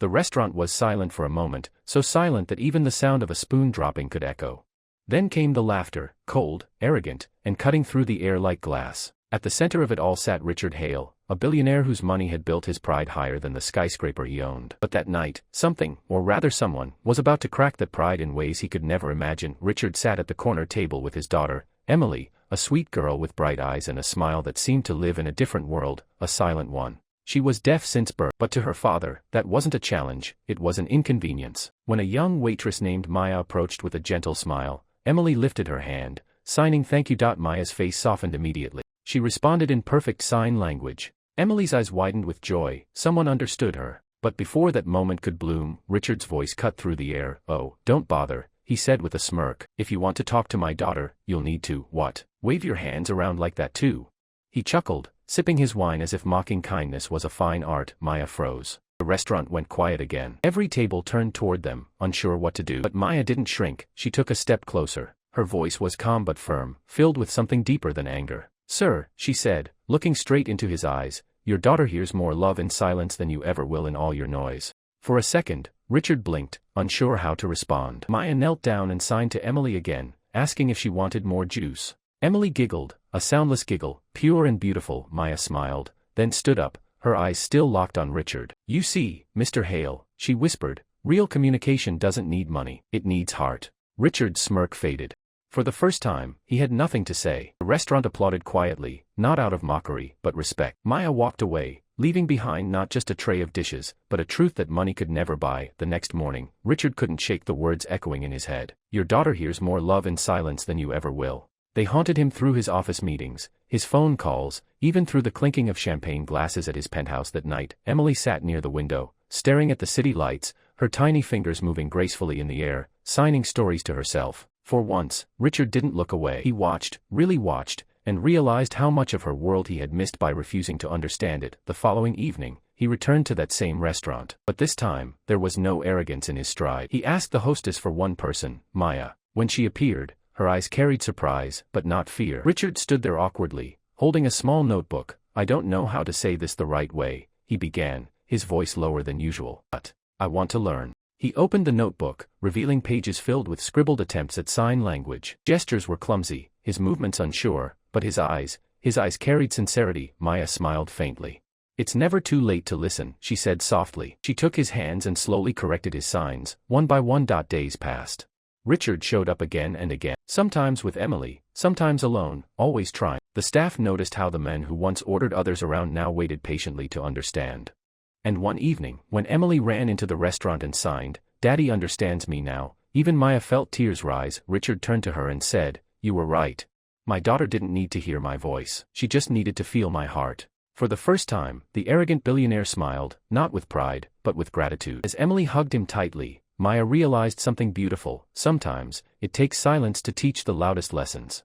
The restaurant was silent for a moment, so silent that even the sound of a spoon dropping could echo. Then came the laughter, cold, arrogant, and cutting through the air like glass. At the center of it all sat Richard Hale, a billionaire whose money had built his pride higher than the skyscraper he owned. But that night, something, or rather someone, was about to crack that pride in ways he could never imagine. Richard sat at the corner table with his daughter, Emily, a sweet girl with bright eyes and a smile that seemed to live in a different world, a silent one. She was deaf since birth, but to her father, that wasn't a challenge, it was an inconvenience. When a young waitress named Maya approached with a gentle smile, Emily lifted her hand, signing thank you. Maya's face softened immediately. She responded in perfect sign language. Emily's eyes widened with joy, someone understood her. But before that moment could bloom, Richard's voice cut through the air. Oh, don't bother, he said with a smirk. If you want to talk to my daughter, you'll need to, what? Wave your hands around like that too. He chuckled, sipping his wine as if mocking kindness was a fine art. Maya froze. The restaurant went quiet again. Every table turned toward them, unsure what to do. But Maya didn't shrink, she took a step closer. Her voice was calm but firm, filled with something deeper than anger. Sir, she said, looking straight into his eyes, your daughter hears more love in silence than you ever will in all your noise. For a second, Richard blinked, unsure how to respond. Maya knelt down and signed to Emily again, asking if she wanted more juice. Emily giggled, a soundless giggle, pure and beautiful. Maya smiled, then stood up, her eyes still locked on Richard. You see, Mr. Hale, she whispered, real communication doesn't need money, it needs heart. Richard's smirk faded. For the first time, he had nothing to say. The restaurant applauded quietly, not out of mockery, but respect. Maya walked away, leaving behind not just a tray of dishes, but a truth that money could never buy. The next morning, Richard couldn't shake the words echoing in his head. Your daughter hears more love in silence than you ever will. They haunted him through his office meetings, his phone calls, even through the clinking of champagne glasses at his penthouse that night. Emily sat near the window, staring at the city lights, her tiny fingers moving gracefully in the air, signing stories to herself. For once, Richard didn't look away. He watched, really watched, and realized how much of her world he had missed by refusing to understand it. The following evening, he returned to that same restaurant. But this time, there was no arrogance in his stride. He asked the hostess for one person, Maya. When she appeared, her eyes carried surprise, but not fear. Richard stood there awkwardly, holding a small notebook. I don't know how to say this the right way, he began, his voice lower than usual. But I want to learn. He opened the notebook, revealing pages filled with scribbled attempts at sign language. Gestures were clumsy, his movements unsure, but his eyes carried sincerity. Maya smiled faintly. It's never too late to listen, she said softly. She took his hands and slowly corrected his signs, one by one. Days passed. Richard showed up again and again, sometimes with Emily, sometimes alone, always trying. The staff noticed how the men who once ordered others around now waited patiently to understand. And one evening, when Emily ran into the restaurant and signed, Daddy understands me now, even Maya felt tears rise. Richard turned to her and said, you were right. My daughter didn't need to hear my voice, she just needed to feel my heart. For the first time, the arrogant billionaire smiled, not with pride, but with gratitude. As Emily hugged him tightly, Maya realized something beautiful. Sometimes, it takes silence to teach the loudest lessons.